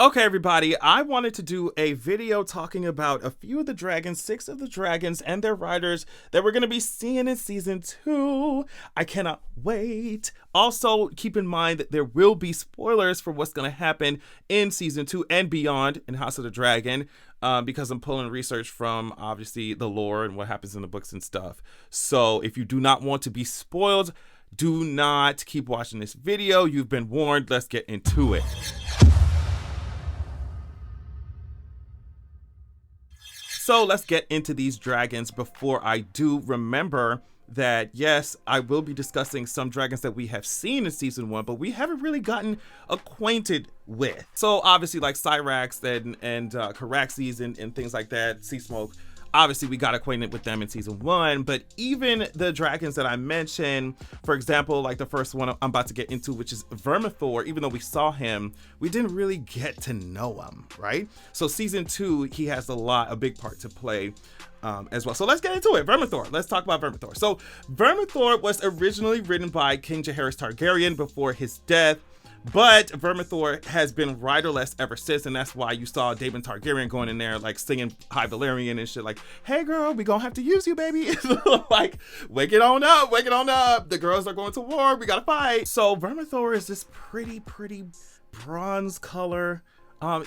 Okay, everybody, I wanted to do a video talking about a few of the dragons, 6 of the dragons and their riders that we're going to be seeing in season 2. I cannot wait. Also, keep in mind that there will be spoilers for what's going to happen in season 2 and beyond in House of the Dragon, because I'm pulling research from obviously the lore and what happens in the books and stuff. So if you do not want to be spoiled, do not keep watching this video. You've been warned. Let's get into it. So let's get into these dragons. Before I do, remember that yes, I will be discussing some dragons that we have seen in season 1, but we haven't really gotten acquainted with. So obviously like Tyraxes and Tyraxes and things like that, Sea Smoke. Obviously, we got acquainted with them in season 1, but even the dragons that I mentioned, for example, like the first one I'm about to get into, which is Vermithor, even though we saw him, we didn't really get to know him, right? So season 2, he has a big part to play as well. So let's get into it. Vermithor. Let's talk about Vermithor. So Vermithor was originally written by King Jaehaerys Targaryen before his death. But Vermithor has been riderless ever since, and that's why you saw Daemon Targaryen going in there like singing High Valyrian and shit like, hey girl, we gonna have to use you, baby. Like, wake it on up, wake it on up. The girls are going to war, we gotta fight. So Vermithor is this pretty bronze color.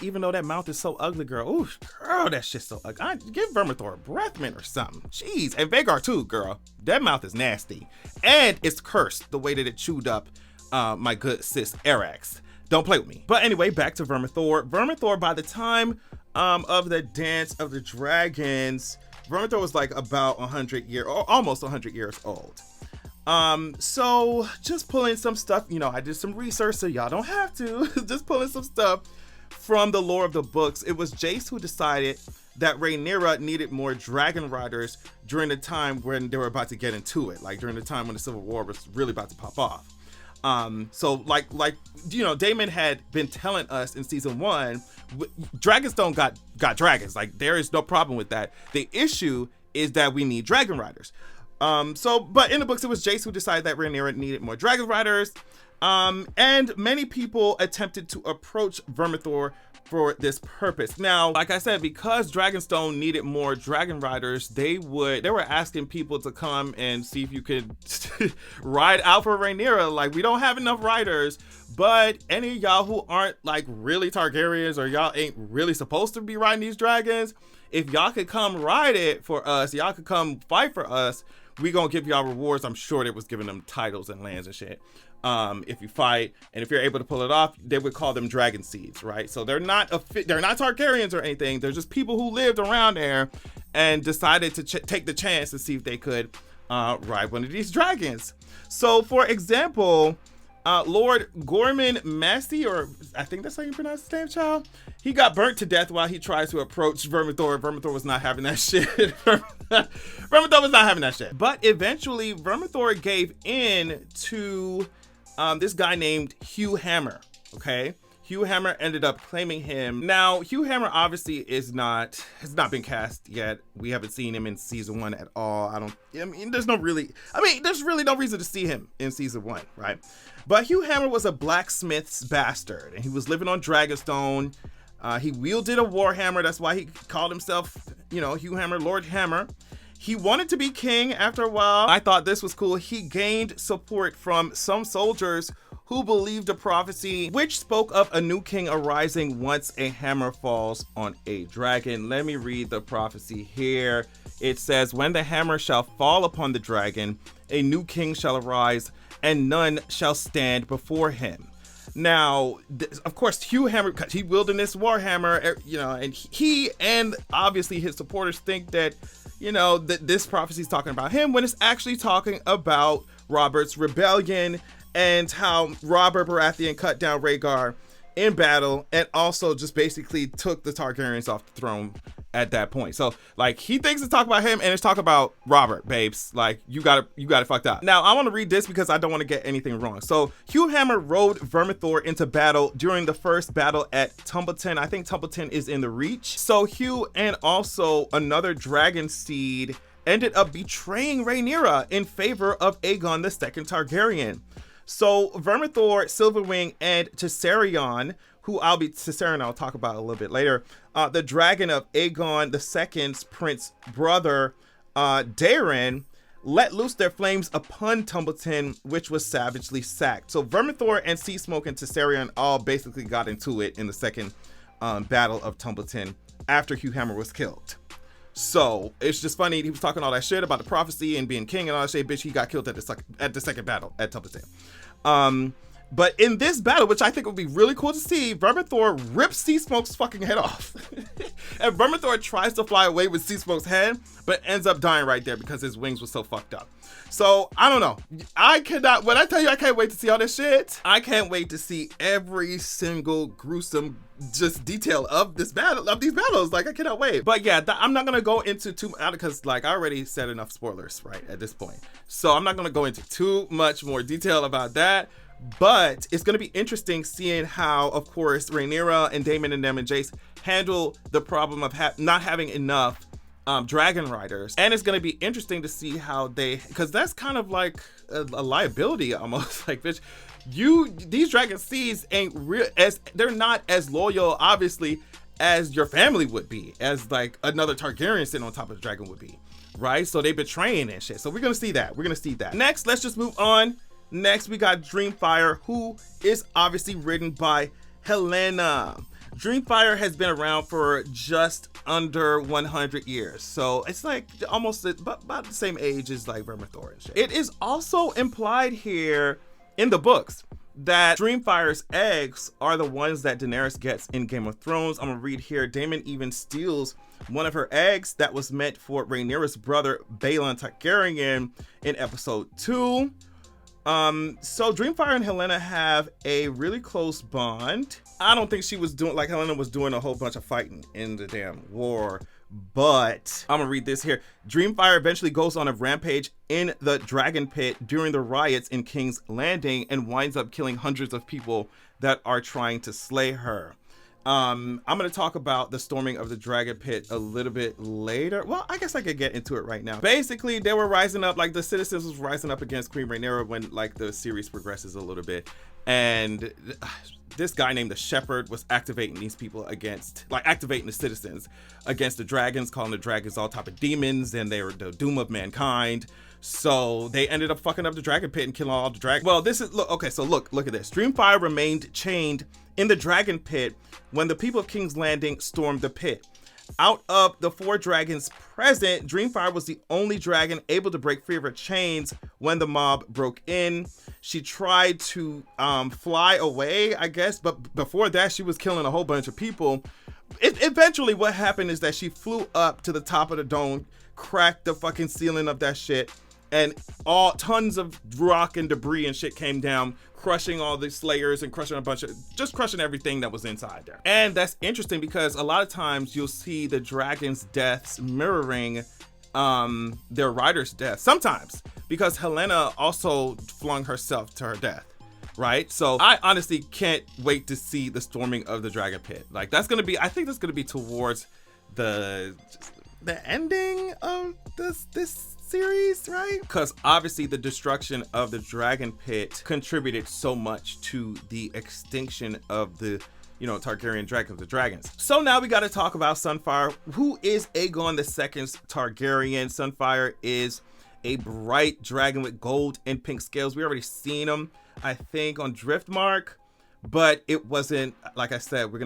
Even though that mouth is so ugly, girl. Ooh, girl, that shit's so ugly. Give Vermithor a breath mint or something. Jeez, and Vhagar too, girl. That mouth is nasty. And it's cursed the way that it chewed up my good sis Tyraxes. Don't play with me. But anyway, back to Vermithor. Vermithor, by the time of the Dance of the Dragons, Vermithor was like about 100 years, or almost 100 years old. So just pulling some stuff, you know, I did some research, so y'all don't have to. Just pulling some stuff from the lore of the books. It was Jace who decided that Rhaenyra needed more dragon riders during the time when they were about to get into it, like during the time when the Civil War was really about to pop off. So like you know, Daemon had been telling us in season 1, Dragonstone got dragons. Like, there is no problem with that. The issue is that we need dragon riders. But in the books, it was Jace who decided that Rhaenyra needed more dragon riders. And many people attempted to approach Vermithor for this purpose. Now, like I said, because Dragonstone needed more dragon riders, they were asking people to come and see if you could ride out for Rhaenyra. Like, we don't have enough riders, but any of y'all who aren't like really Targaryens, or y'all ain't really supposed to be riding these dragons, if y'all could come ride it for us, y'all could come fight for us, we gonna give y'all rewards. I'm sure they was giving them titles and lands and shit. If you fight, and if you're able to pull it off, they would call them dragon seeds, right? So they're not Targaryens or anything. They're just people who lived around there and decided to take the chance to see if they could ride one of these dragons. So for example, Lord Gorman Massey, or I think that's how you pronounce his name, child, he got burnt to death while he tried to approach Vermithor. Vermithor was not having that shit. Vermithor was not having that shit. But eventually Vermithor gave in to this guy named Hugh Hammer. Okay, Hugh Hammer ended up claiming him. Now, Hugh Hammer obviously has not been cast yet. We haven't seen him in season 1 at all. There's really no reason to see him in season 1, right? But Hugh Hammer was a blacksmith's bastard, and he was living on Dragonstone. He wielded a warhammer. That's why he called himself, you know, Hugh Hammer, Lord Hammer. He wanted to be king after a while. I thought this was cool. He gained support from some soldiers who believed a prophecy which spoke of a new king arising once a hammer falls on a dragon. Let me read the prophecy here. It says, when the hammer shall fall upon the dragon, a new king shall arise, and none shall stand before him. Now, of course, Hugh Hammer, because he wielded this warhammer, you know, and he and obviously his supporters think that, you know, that this prophecy is talking about him, when it's actually talking about Robert's rebellion and how Robert Baratheon cut down Rhaegar in battle, and also just basically took the Targaryens off the throne at that point. So like, he thinks it's talking about him, and it's talking about Robert, babes. Like, you got it fucked up. Now I want to read this because I don't want to get anything wrong. So Hugh Hammer rode Vermithor into battle during the first battle at Tumbleton. I think Tumbleton is in the Reach. So Hugh and also another dragon seed ended up betraying Rhaenyra in favor of Aegon II Targaryen. So Vermithor, Silverwing, and Tessarion who Tessarion I'll talk about a little bit later, the dragon of Aegon II's prince brother, Daeron, let loose their flames upon Tumbleton, which was savagely sacked. So Vermithor and Sea Smoke and Tessarion all basically got into it in the second battle of Tumbleton after Hugh Hammer was killed. So it's just funny, he was talking all that shit about the prophecy and being king and all that shit. Bitch, he got killed at the second battle at Tumbleton. But in this battle, which I think would be really cool to see, Vermithor rips Sea Smoke's fucking head off. And Vermithor tries to fly away with Sea Smoke's head, but ends up dying right there because his wings were so fucked up. So, I don't know. When I tell you I can't wait to see all this shit, I can't wait to see every single gruesome just detail of these battles. Like, I cannot wait. But yeah, I'm not gonna go into too much because like I already said enough spoilers right at this point. So I'm not gonna go into too much more detail about that. But it's going to be interesting seeing how, of course, Rhaenyra and Daemon and them and Jace handle the problem of not having enough dragon riders. And it's going to be interesting to see how because that's kind of like a liability almost. Like, bitch, these dragon seeds ain't real, they're not as loyal, obviously, as your family would be, as like another Targaryen sitting on top of the dragon would be, right? So they betraying and shit. So we're going to see that. Next, let's just move on. Next, we got Dreamfire, who is obviously written by Helena. Dreamfire has been around for just under 100 years. So it's like almost about the same age as like Vermithor and shit. It is also implied here in the books that Dreamfire's eggs are the ones that Daenerys gets in Game of Thrones. I'm gonna read here. Daemon even steals one of her eggs that was meant for Rhaenyra's brother, Balon Targaryen, in episode 2. So Dreamfire and Helena have a really close bond. I don't think Helena was doing a whole bunch of fighting in the damn war, but I'm gonna read this here. Dreamfire eventually goes on a rampage in the Dragon Pit during the riots in King's Landing and winds up killing hundreds of people that are trying to slay her. I'm going to talk about the storming of the Dragon Pit a little bit later. Well, I guess I could get into it right now. Basically, they were rising up, like the citizens was rising up against Queen Rhaenyra when like the series progresses a little bit. And this guy named the Shepherd was activating these people activating the citizens against the dragons, calling the dragons all type of demons, and they were the doom of mankind. So they ended up fucking up the Dragon Pit and killing all the dragons. Well, look at this. Dreamfire remained chained in the Dragon Pit when the people of King's Landing stormed the pit. Out of the 4 dragons present, Dreamfire was the only dragon able to break free of her chains when the mob broke in. She tried to fly away, I guess, but before that, she was killing a whole bunch of people. Eventually, what happened is that she flew up to the top of the dome, cracked the fucking ceiling of that shit, and tons of rock and debris and shit came down, crushing all the slayers and crushing crushing everything that was inside there. And that's interesting because a lot of times you'll see the dragons' deaths mirroring their rider's death. Sometimes, because Helena also flung herself to her death, right? So I honestly can't wait to see the storming of the Dragon Pit. Like I think that's gonna be towards the ending of this series, right? Because obviously the destruction of the Dragon Pit contributed so much to the extinction of the Targaryen dragon of the dragons. So now we got to talk about Sunfire, who is Aegon II's Targaryen. Sunfire is a bright dragon with gold and pink scales. We already seen him, I think, on Driftmark, but it wasn't, like I said, we're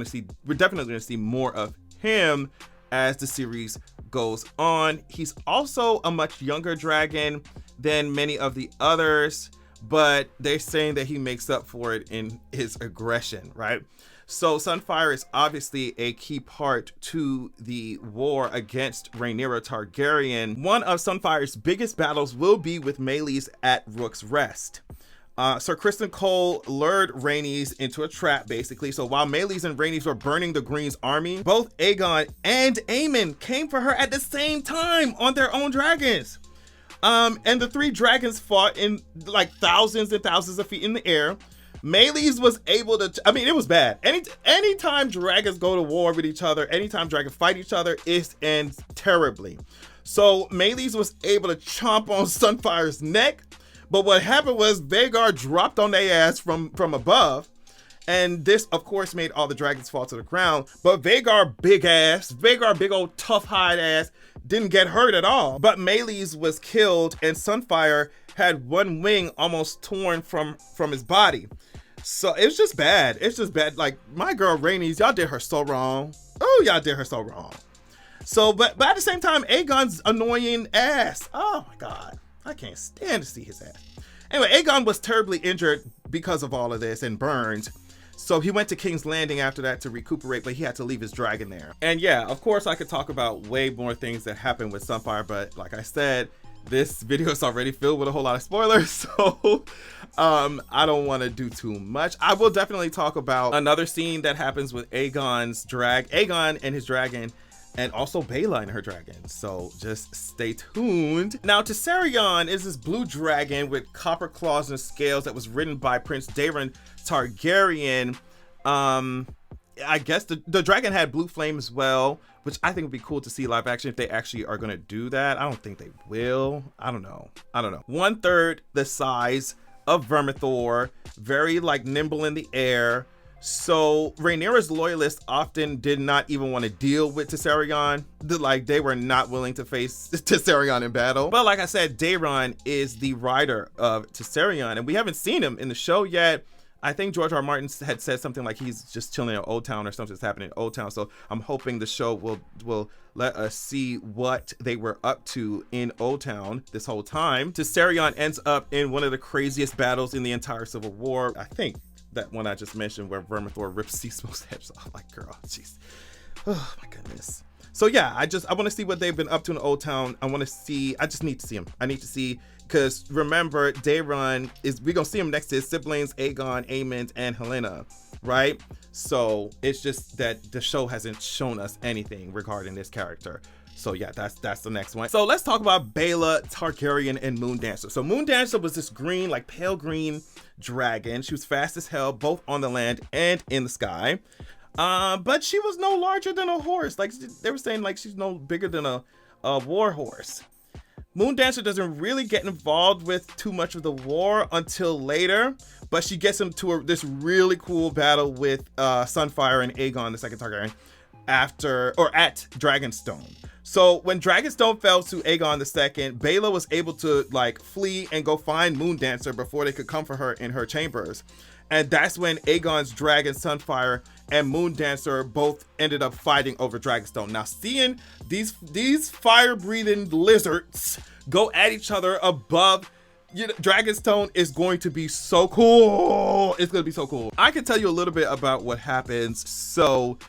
definitely gonna see more of him as the series goes on. He's also a much younger dragon than many of the others, but they're saying that he makes up for it in his aggression, right? So Sunfire is obviously a key part to the war against Rhaenyra Targaryen. One of Sunfire's biggest battles will be with Meleys at Rook's Rest. Sir Criston Cole lured Rhaenys into a trap, basically. So while Meleys and Rhaenys were burning the Green's army, both Aegon and Aemon came for her at the same time on their own dragons. And the 3 dragons fought in like thousands and thousands of feet in the air. Meleys was able to, it was bad. Anytime dragons go to war with each other, anytime dragons fight each other, it ends terribly. So Meleys was able to chomp on Sunfire's neck, but what happened was Vhagar dropped on their ass from above, And this, of course, made all the dragons fall to the ground. But Vhagar, big old tough hide ass, didn't get hurt at all. But Melees was killed, and Sunfire had one wing almost torn from his body. So it's just bad. It's just bad. Like, my girl Rhaenys, y'all did her so wrong. Oh, y'all did her so wrong. So, but at the same time, Aegon's annoying ass. Oh my God. I can't stand to see his ass. Anyway, Aegon was terribly injured because of all of this and burned. So he went to King's Landing after that to recuperate, but he had to leave his dragon there. And yeah, of course, I could talk about way more things that happened with Sunfire, but like I said, this video is already filled with a whole lot of spoilers, so I don't want to do too much. I will definitely talk about another scene that happens with Aegon and his dragon, and also Baela and her dragon. So just stay tuned. Now, Tessarion is this blue dragon with copper claws and scales that was ridden by Prince Daemon Targaryen. I guess the dragon had blue flame as well, which I think would be cool to see live action if they actually are gonna do that. I don't think they will. I don't know. 1/3 the size of Vermithor, very like nimble in the air. So Rhaenyra's loyalists often did not even want to deal with Tessarion. They were not willing to face Tessarion in battle. But like I said, Daemon is the rider of Tessarion, and we haven't seen him in the show yet. I think George R. Martin had said something like he's just chilling in Old Town or something's happening in Old Town. So I'm hoping the show will let us see what they were up to in Old Town this whole time. Tessarion ends up in one of the craziest battles in the entire Civil War. I think that one I just mentioned where Vermithor rips Seasmoke's heads off. Like, girl, jeez. Oh my goodness. So yeah, I want to see what they've been up to in Old Town. I just need to see him. I need to see, because remember, Daemon we're gonna see him next to his siblings, Aegon, Aemond, and Helena, right? So it's just that the show hasn't shown us anything regarding this character. So yeah, that's the next one. So let's talk about Baela Targaryen and Moondancer. So Moondancer was this green, like pale green dragon. She was fast as hell, both on the land and in the sky. But she was no larger than a horse. Like they were saying, like she's no bigger than a war horse. Moondancer doesn't really get involved with too much of the war until later, but she gets into this really cool battle with Sunfire and Aegon, the second Targaryen, at Dragonstone. So when Dragonstone fell to Aegon II, Baela was able to like flee and go find Moondancer before they could come for her in her chambers. And that's when Aegon's dragon Sunfire and Moondancer both ended up fighting over Dragonstone. Now, seeing these fire-breathing lizards go at each other above Dragonstone is going to be so cool. It's going to be so cool. I can tell you a little bit about what happens. So,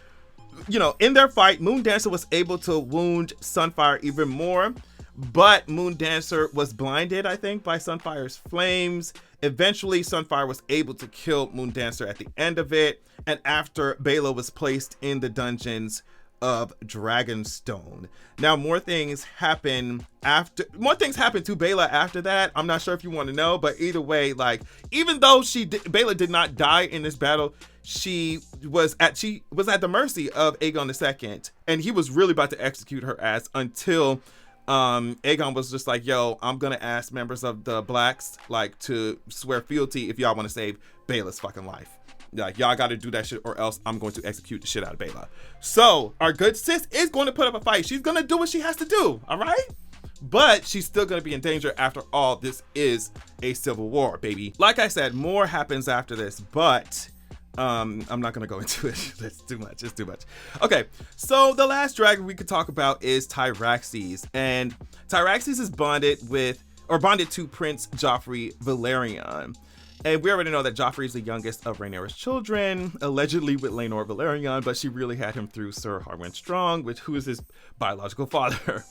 in their fight, Moondancer was able to wound Sunfire even more, but Moondancer was blinded, I think, by Sunfire's flames. Eventually, Sunfire was able to kill Moondancer at the end of it, and after Baela was placed in the dungeons of Dragonstone. Now, more things happen to Baela after that. I'm not sure if you want to know, but either way, like, even though Baela did not die in this battle, she was at the mercy of Aegon II, and he was really about to execute her ass until Aegon was just like, yo, I'm gonna ask members of the Blacks like to swear fealty if y'all want to save Baela's fucking life. Like, y'all gotta do that shit or else I'm going to execute the shit out of Baela. So our good sis is going to put up a fight. She's gonna do what she has to do, all right? But she's still gonna be in danger. After all, this is a civil war, baby. Like I said, more happens after this, but I'm not gonna go into it. That's too much. It's too much. Okay, so the last dragon we could talk about is Tyraxes, and Tyraxes is bonded to Prince Joffrey Valerion. And we already know that Joffrey is the youngest of Rhaenyra's children, allegedly with Laenor Valerion, but she really had him through Sir Harwin Strong, who is his biological father.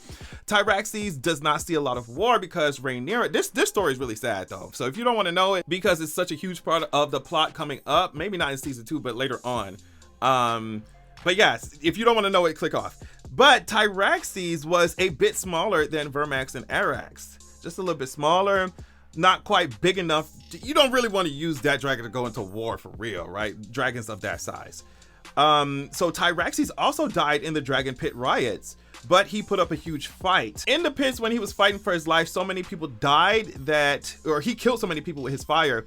Tyraxes does not see a lot of war because Rhaenyra, this story is really sad though. So if you don't want to know it, because it's such a huge part of the plot coming up, maybe not in season 2, but later on. But yes, if you don't want to know it, click off. But Tyraxes was a bit smaller than Vermax and Arax. Just a little bit smaller. Not quite big enough. You don't really want to use that dragon to go into war for real, right? Dragons of that size. So Tyraxes also died in the Dragon Pit riots, but he put up a huge fight. In the pits when he was fighting for his life, so many people died or he killed so many people with his fire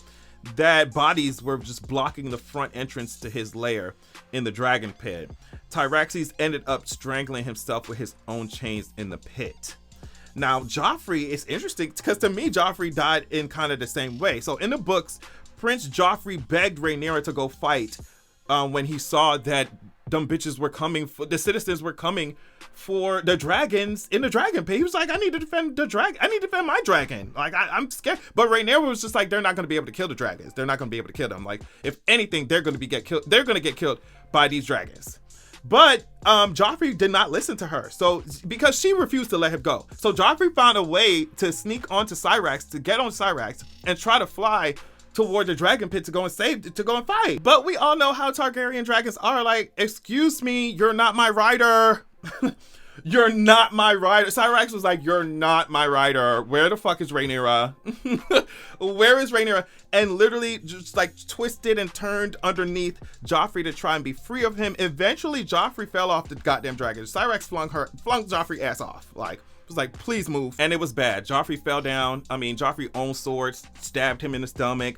that bodies were just blocking the front entrance to his lair in the dragon pit. Tyraxes ended up strangling himself with his own chains in the pit. Now, Joffrey is interesting because to me, Joffrey died in kind of the same way. So in the books, Prince Joffrey begged Rhaenyra to go fight when he saw that them bitches were coming for the citizens were coming for the dragons in the dragon pit. He was like, I need to defend the dragon. I need to defend my dragon. Like I'm scared. But Rhaenyra was just like, they're not going to be able to kill the dragons. They're not going to be able to kill them. Like if anything, they're going to get killed. They're going to get killed by these dragons. But Joffrey did not listen to her. So because she refused to let him go. So Joffrey found a way to sneak onto Tyraxes, to get on Tyraxes and try to fly toward the dragon pit to go and fight. But we all know how Targaryen dragons are. Like, excuse me, you're not my rider. You're not my rider. Tyraxes was like, you're not my rider. Where the fuck is Rhaenyra? Where is Rhaenyra? And literally just like twisted and turned underneath Joffrey to try and be free of him. Eventually, Joffrey fell off the goddamn dragon. Tyraxes flung Joffrey ass off. Like, was like, please move. And it was bad. Joffrey fell down. I mean, Joffrey owned swords, stabbed him in the stomach.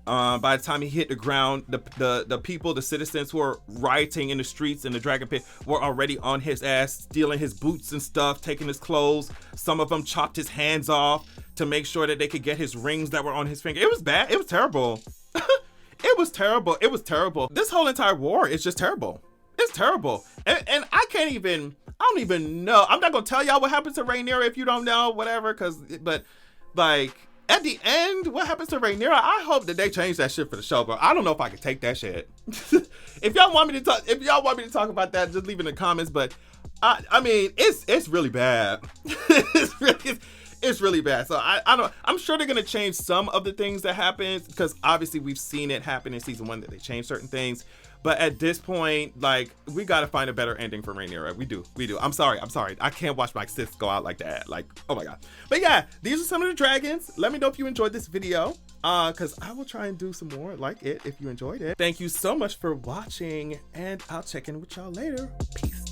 By the time he hit the ground, the people, the citizens who were rioting in the streets in the dragon pit were already on his ass, stealing his boots and stuff, taking his clothes. Some of them chopped his hands off to make sure that they could get his rings that were on his finger. It was bad. It was terrible. It was terrible. It was terrible. This whole entire war is just terrible. It's terrible. And I don't even know. I'm not gonna tell y'all what happens to Rhaenyra if you don't know, whatever, but like at the end, what happens to Rhaenyra? I hope that they change that shit for the show, but I don't know if I can take that shit. If y'all want me to talk about that, just leave it in the comments. But I mean, it's really bad. It's really bad. So I'm sure they're gonna change some of the things that happen, because obviously we've seen it happen in season 1 that they changed certain things. But at this point, like, we gotta find a better ending for Rhaenyra. We do. I'm sorry. I can't watch my sis go out like that. Like, oh my god. But yeah, these are some of the dragons. Let me know if you enjoyed this video, because I will try and do some more like it if you enjoyed it. Thank you so much for watching, and I'll check in with y'all later. Peace.